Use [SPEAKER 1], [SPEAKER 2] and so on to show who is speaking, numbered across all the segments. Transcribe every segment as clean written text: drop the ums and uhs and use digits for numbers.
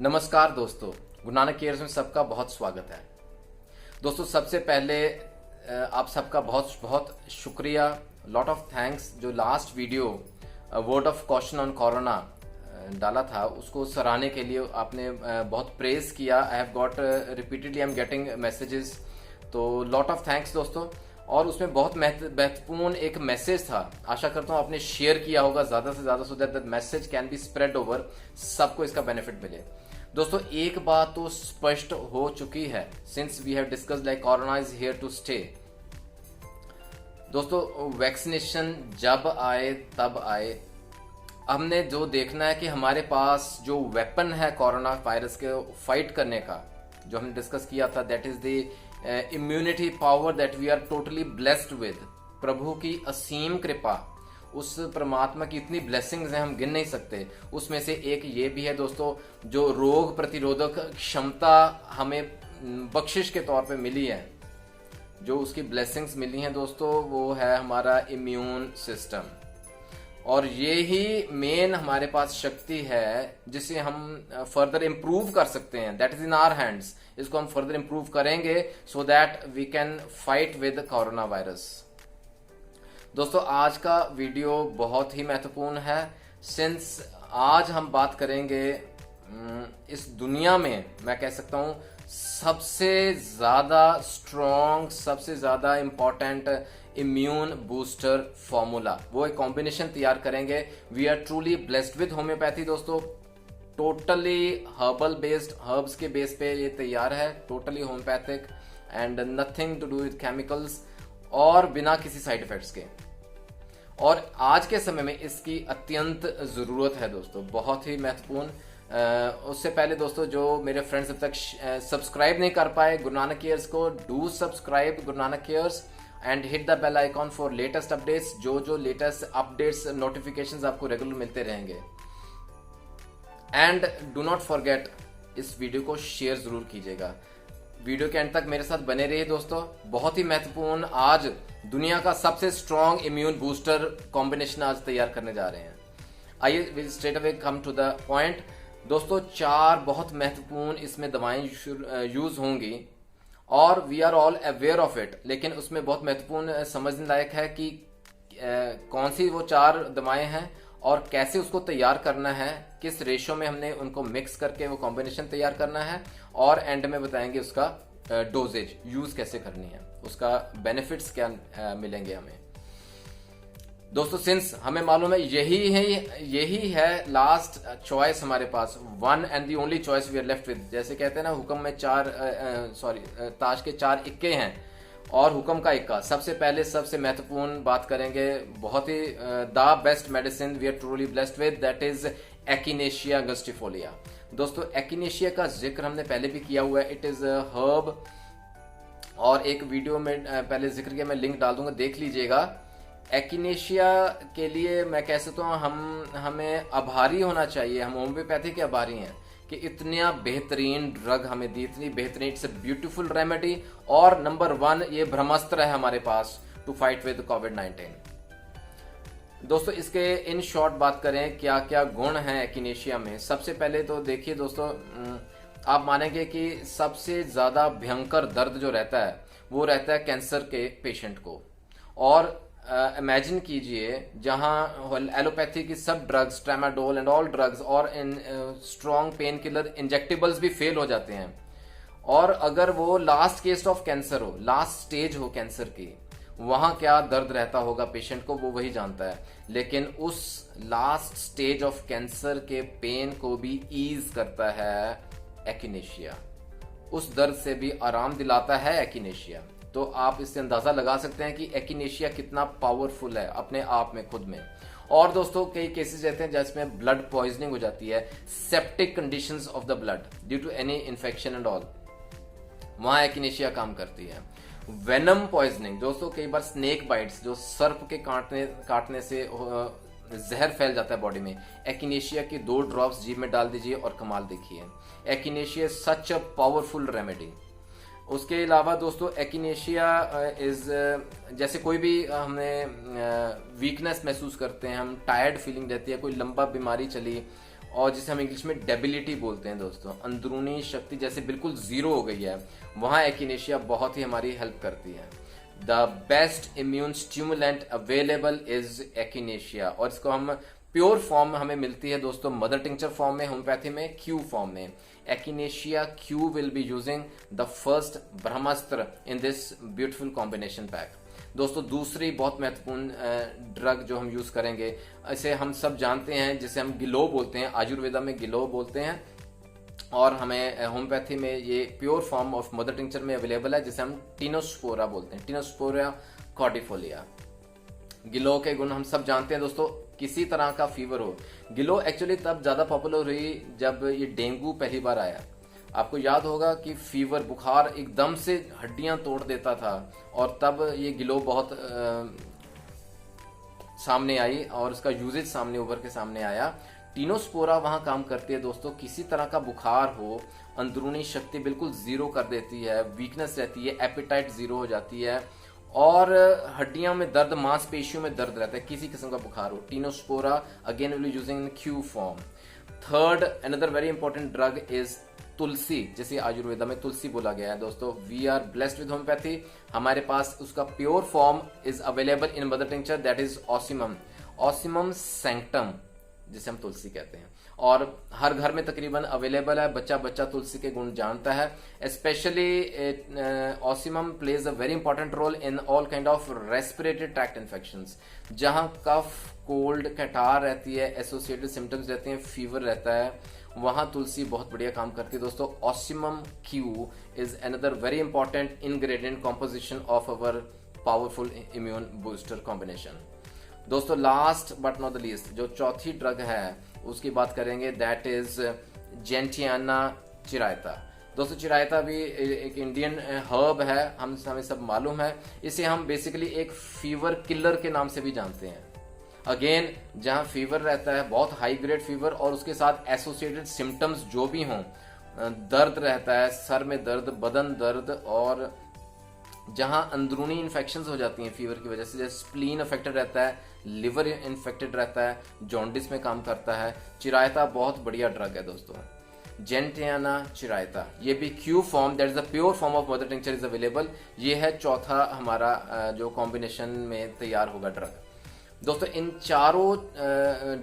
[SPEAKER 1] नमस्कार दोस्तों, गुरु नानक केयर्स में सबका बहुत स्वागत है। दोस्तों सबसे पहले आप सबका बहुत बहुत शुक्रिया, लॉट ऑफ थैंक्स। जो last video word of caution on corona डाला था उसको सराहने के लिए आपने बहुत प्रेज किया। I have got repeatedly I am getting messages, तो लॉट ऑफ थैंक्स दोस्तों। और उसमें बहुत महत्वपूर्ण एक मैसेज था, आशा करता हूँ आपने शेयर किया होगा ज्यादा से ज्यादा, so that that message can be spread over, सबको इसका बेनिफिट मिले। दोस्तों एक बात तो स्पष्ट हो चुकी है, since we have discussed like corona is here to stay. दोस्तों वैक्सीनेशन जब आए तब आए, हमने जो देखना है कि हमारे पास जो वेपन है कोरोना वायरस के फाइट करने का, जो हमने डिस्कस किया था, that is the immunity power that we are totally blessed with. प्रभु की असीम कृपा, उस परमात्मा की इतनी ब्लेसिंग्स हैं हम गिन नहीं सकते। उसमें से एक ये भी है दोस्तों, जो रोग प्रतिरोधक क्षमता हमें बख्शिश के तौर पे मिली है, जो उसकी ब्लेसिंग्स मिली हैं दोस्तों, वो है हमारा इम्यून सिस्टम। और ये ही मेन हमारे पास शक्ति है जिसे हम फर्दर इम्प्रूव कर सकते हैं। That is in our hands. इसको हम फर्दर इम्प्रूव करेंगे so that we can fight with corona virus. दोस्तों आज का वीडियो बहुत ही महत्वपूर्ण है, सिंस आज हम बात करेंगे इस दुनिया में, मैं कह सकता हूं सबसे ज्यादा स्ट्रॉन्ग, सबसे ज्यादा इंपॉर्टेंट इम्यून बूस्टर फॉर्मूला। वो एक कॉम्बिनेशन तैयार करेंगे। We are truly blessed with homeopathy दोस्तों, टोटली हर्बल बेस्ड, हर्ब्स के बेस पे ये तैयार है, totally homeopathic and nothing to do with chemicals, और बिना किसी साइड इफेक्ट्स के। और आज के समय में इसकी अत्यंत जरूरत है दोस्तों, बहुत ही महत्वपूर्ण। उससे पहले दोस्तों जो मेरे फ्रेंड्स अब तक सब्सक्राइब नहीं कर पाए गुरु नानक केयर्स को, do subscribe Guru Nanak cares and hit the bell icon for latest updates. जो लेटेस्ट अपडेट्स नोटिफिकेशंस आपको रेगुलर मिलते रहेंगे। एंड डू नॉट फॉरगेट, इस वीडियो को शेयर जरूर कीजिएगा। वीडियो के एंड तक मेरे साथ बने रहिए दोस्तों, बहुत ही महत्वपूर्ण आज दुनिया का सबसे स्ट्रॉन्ग इम्यून बूस्टर कॉम्बिनेशन आज तैयार करने जा रहे हैं। आइए straight away come to the point दोस्तों। 4 बहुत महत्वपूर्ण इसमें दवाएं यूज होंगी और we are all aware of it, लेकिन उसमें बहुत महत्वपूर्ण समझने लायक है कि कौन सी वो 4 दवाएं हैं और कैसे उसको तैयार करना है, किस रेशो में हमने उनको मिक्स करके वो कॉम्बिनेशन तैयार करना है, और एंड में बताएंगे उसका डोजेज यूज कैसे करनी है, उसका बेनिफिट्स क्या मिलेंगे हमें दोस्तों। सिंस हमें मालूम है यही है लास्ट चॉइस हमारे पास, one and the only choice we are left with. जैसे कहते हैं ना, हुक्म में ताश के 4 इक्के हैं और हुक्म का इक्का। सबसे पहले सबसे महत्वपूर्ण बात करेंगे, बहुत ही the best medicine we are truly blessed with, that is echinacea angustifolia. दोस्तों एक्टिनेशिया का जिक्र हमने पहले भी किया हुआ है, इट इज हर्ब, और एक वीडियो में पहले जिक्र किया, मैं लिंक डाल दूंगा, देख लीजिएगा। एक्टिनेशिया के लिए मैं कह सकता हूँ हमें आभारी होना चाहिए, हम होम्योपैथी के आभारी हैं कि इतना बेहतरीन ड्रग हमें दी, इतनी बेहतरीन, इट्स ए ब्यूटीफुल रेमेडी। और नंबर 1 ये ब्रह्मास्त्र है हमारे पास टू फाइट विद कोविड-19। दोस्तों इसके इन शॉर्ट बात करें क्या क्या गुण हैं एक्टिनेशिया में। सबसे पहले तो देखिए दोस्तों, आप मानेंगे कि सबसे ज्यादा भयंकर दर्द जो रहता है वो रहता है कैंसर के पेशेंट को। और इमेजिन कीजिए जहां एलोपैथी की सब drugs, tramadol and all drugs और इन स्ट्रॉन्ग पेन किलर इंजेक्टेबल्स भी फेल हो जाते हैं, और अगर वो लास्ट केस ऑफ कैंसर हो, लास्ट स्टेज हो कैंसर की, वहां क्या दर्द रहता होगा पेशेंट को वो वही जानता है। लेकिन उस लास्ट स्टेज ऑफ कैंसर के पेन को भी ईज करता है एक्टिनेशिया, उस दर्द से भी आराम दिलाता है एक्टिनेशिया। तो आप इससे अंदाजा लगा सकते हैं कि एक्टिनेशिया कितना पावरफुल है अपने आप में, खुद में। और दोस्तों कई केसेस रहते हैं जिसमें ब्लड पॉइजनिंग हो जाती है, septic conditions of the blood due to any infection and all, वहां एक्टिनेशिया काम करती है। वेनम पॉइजनिंग दोस्तों, कई बार स्नेक बाइट्स, जो सर्प के काटने से जहर फैल जाता है बॉडी में, एक्टिनेशिया की 2 ड्रॉप्स जीभ में डाल दीजिए और कमाल देखिए। एक्टिनेशिया सच अ पावरफुल रेमेडी। उसके अलावा दोस्तों एक्टिनेशिया इज, जैसे कोई भी हमें वीकनेस महसूस करते हैं, हम टायर्ड फीलिंग रहती है, कोई लंबा बीमारी चली और जिसे हम इंग्लिश में डेबिलिटी बोलते हैं दोस्तों, अंदरूनी शक्ति जैसे बिल्कुल जीरो हो गई है, वहाँ एकिनेशिया बहुत ही हमारी हेल्प करती है। The best immune stimulant available is echinacea, और इसको हम प्योर फॉर्म हमें मिलती है दोस्तों मदर टिंचर फॉर्म में, होम्योपैथी में क्यू फॉर्म में। Echinacea Q will be using the first brahmastra in this beautiful combination pack. दोस्तों दूसरी बहुत महत्वपूर्ण ड्रग जो हम यूज करेंगे, इसे हम सब जानते हैं, जिसे हम गिलो बोलते हैं, आयुर्वेदा में गिलो बोलते हैं, और हमें होम्योपैथी में ये pure form of mother tincture में अवेलेबल है, जिसे हम टिनोस्पोरा बोलते हैं, टिनोस्पोरा कॉर्डिफोलिया। गिलो के गुण हम सब जानते हैं दोस्तों। किसी तरह का फीवर हो, गिलो एक्चुअली तब ज्यादा पॉपुलर हुई जब ये डेंगू पहली बार आया। आपको याद होगा कि फीवर, बुखार एकदम से हड्डियां तोड़ देता था, और तब ये गिलो बहुत सामने आई और उसका यूजेज सामने उभर के सामने आया। टिनोस्पोरा वहां काम करती है दोस्तों। किसी तरह का बुखार हो, अंदरूनी शक्ति बिल्कुल जीरो कर देती है, वीकनेस रहती है, एपिटाइट जीरो हो जाती है, और हड्डियों में दर्द, मांसपेशियों में दर्द रहता है, किसी किस्म का बुखार हो, tinospora again will using in Q form. Third another very important drug is tulsi, जैसे आयुर्वेदा में तुलसी बोला गया है दोस्तों। We are blessed with homeopathy, हमारे पास उसका pure form is available in mother tincture, that is ocimum, ocimum sanctum जिसे हम तुलसी कहते हैं, और हर घर में तकरीबन अवेलेबल है। बच्चा बच्चा तुलसी के गुण जानता है। Specially ocimum plays a very important role in all kind of respiratory tract infections, जहां कफ, कोल्ड, कटार रहती है, एसोसिएटेड सिम्टम्स रहते हैं, फीवर रहता है, वहां तुलसी बहुत बढ़िया काम करती है दोस्तों। Ocimum Q is another very important ingredient composition of our powerful immune booster combination. दोस्तों last but not the least, जो चौथी ड्रग है उसकी बात करेंगे, दैट इज जेंटियाना चिरायता। दोस्तों चिरायता भी एक इंडियन हर्ब है, हमें सब मालूम है। इसे हम बेसिकली एक फीवर किलर के नाम से भी जानते हैं। अगेन जहां फीवर रहता है, बहुत हाई ग्रेड फीवर, और उसके साथ एसोसिएटेड सिम्टम्स जो भी हों, दर्द रहता है, सर में दर्द, बदन दर्द, और जहां अंदरूनी इन्फेक्शंस हो जाती हैं फीवर की वजह से, जैसे स्प्लीन अफेक्टेड रहता है, लिवर इन्फेक्टेड रहता है, जॉन्डिस में काम करता है, चिरायता बहुत बढ़िया ड्रग है दोस्तों। जेंटियाना चिरायता, ये भी Q form, that is the pure form of mother tincture is available. ये है चौथा हमारा जो कॉम्बिनेशन में तैयार होगा ड्रग। दोस्तों इन चारों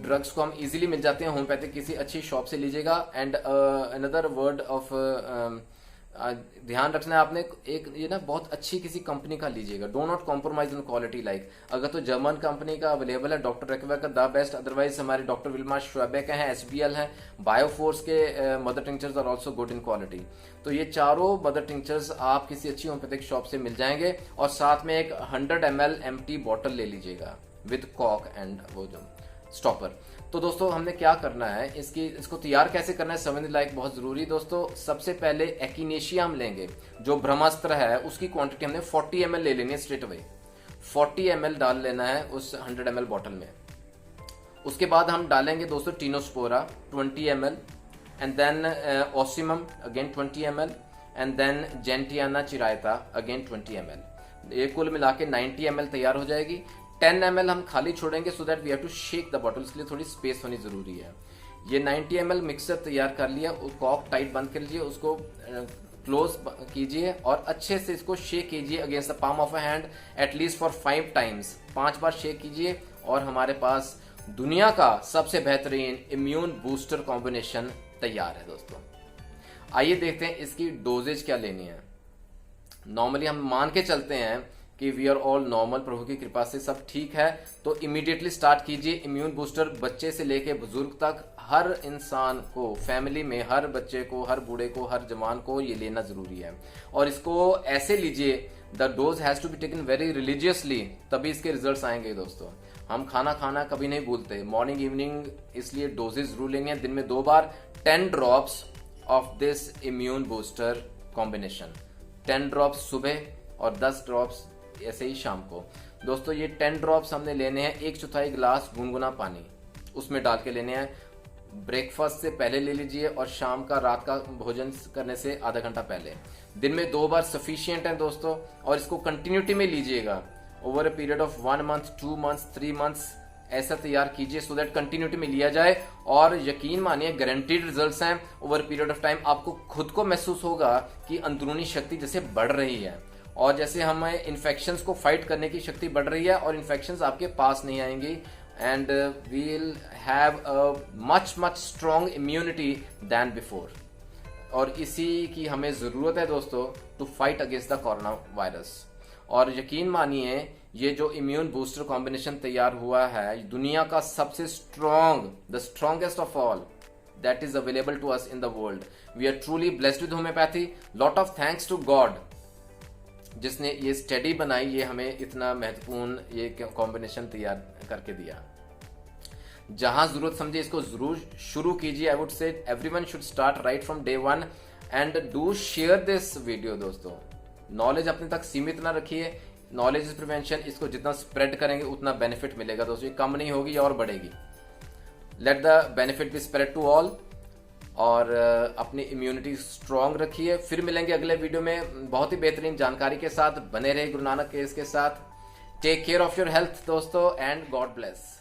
[SPEAKER 1] ड्रग्स को हम इजीली मिल जाते हैं होम्योपैथिक, किसी अच्छी शॉप से लीजिएगा। एंड अनदर वर्ड ऑफ ध्यान रखना है आपने, एक ये ना बहुत अच्छी किसी कंपनी का लीजिएगा, do not compromise in quality. Like अगर तो जर्मन कंपनी का अवेलेबल है, डॉक्टर रेकवे का द बेस्ट, अदरवाइज हमारे डॉक्टर विल्मा श्वेबे के हैं, SBL हैं, बायोफोर्स के mother tinctures are also good in quality. तो ये चारों मदर टिंचर्स आप किसी अच्छी होम्योपैथिक शॉप से मिल जाएंगे, और साथ में एक 100 ml एम्प्टी बॉटल ले लीजिएगा विद कॉक एंड वो जो स्टॉपर। तो दोस्तों हमने क्या करना है, इसको तैयार कैसे करना है समझने लायक बहुत जरूरी। दोस्तों सबसे पहले एकिनेशिया हम लेंगे, जो ब्रह्मास्त्र है, उसकी क्वांटिटी हमने 40 ml ले लेनी है स्ट्रेट अवे। 40 ml डाल लेना है उस 100 ml बॉटल में। उसके बाद हम डालेंगे दोस्तों tinospora 20 ml, and then ocimum again 20 ml, and then gentiana chirayita again 20 ml। ये कुल मिला के 90 ml तैयार हो जाएगी। 10 ml हम खाली छोड़ेंगे, so that we have to shake the bottle, इसलिए थोड़ी स्पेस होनी जरूरी है। ये 90 ml मिक्सर तैयार कर लिया, कॉक टाइट बंद कर लीजिए, उसको क्लोज कीजिए और अच्छे से इसको शेक कीजिए against the palm of a hand at least for 5 times, 5 bar shake कीजिए, और हमारे पास दुनिया का सबसे बेहतरीन इम्यून बूस्टर कॉम्बिनेशन तैयार है दोस्तों। आइए देखते हैं इसकी डोजेज क्या लेनी है। नॉर्मली हम मान के चलते हैं कि वी आर ऑल नॉर्मल, प्रभु की कृपा से सब ठीक है, तो इमीडिएटली स्टार्ट कीजिए इम्यून बूस्टर। बच्चे से लेके बुजुर्ग तक हर इंसान को, फैमिली में हर बच्चे को, हर बूढ़े को, हर जवान को ये लेना जरूरी है। और इसको ऐसे लीजिए, the dose has to be taken very religiously, तभी इसके रिजल्ट्स आएंगे दोस्तों। हम खाना कभी नहीं भूलते, मॉर्निंग इवनिंग, इसलिए डोजेज जरूर लेनी है। दिन में 2 बार 10 drops of this immune booster combination, 10 drops सुबह और 10 ड्रॉप्स ऐसे ही शाम को। दोस्तों ये 10 ड्रॉप्स हमने लेने हैं 1/4 गिलास गुनगुना पानी उसमें डाल के लेने हैं। ब्रेकफास्ट से पहले ले लीजिए, और शाम का, रात का भोजन करने से आधा घंटा पहले। दिन में 2 बार सफिशियंट है दोस्तों, और इसको कंटिन्यूटी में लीजिएगा over a period of 1 month, 2 months, 3 months, ऐसा तैयार कीजिए सो दैट कंटिन्यूटी में लिया जाए, और यकीन मानिए गारंटीड रिजल्ट्स हैं। ओवर पीरियड ऑफ टाइम आपको खुद को महसूस होगा कि अंदरूनी शक्ति जैसे बढ़ रही है, और जैसे हमें इन्फेक्शंस को फाइट करने की शक्ति बढ़ रही है, और इन्फेक्शंस आपके पास नहीं आएंगी, and we will have a much strong immunity than before. और इसी की हमें जरूरत है दोस्तों to fight against the corona virus. और यकीन मानिए ये जो इम्यून बूस्टर कॉम्बिनेशन तैयार हुआ है दुनिया का सबसे strong, the strongest of all, that is available to us in the world. We are truly blessed with homeopathy. Lot of thanks to God जिसने ये स्टडी बनाई, ये हमें इतना महत्वपूर्ण ये कॉम्बिनेशन तैयार करके दिया। जहां जरूरत समझे इसको जरूर शुरू कीजिए। I would say everyone should start right from day one and do share this video. दोस्तों नॉलेज अपने तक सीमित ना रखिए। नॉलेज इज प्रिवेंशन, इसको जितना स्प्रेड करेंगे उतना बेनिफिट मिलेगा दोस्तों, ये कम नहीं होगी और बढ़ेगी। Let the benefit be spread to all, और अपनी इम्यूनिटी स्ट्रांग रखिए। फिर मिलेंगे अगले वीडियो में बहुत ही बेहतरीन जानकारी के साथ। बने रहे गुरु नानक के इसके साथ। Take care of your health दोस्तों, एंड गॉड ब्लेस।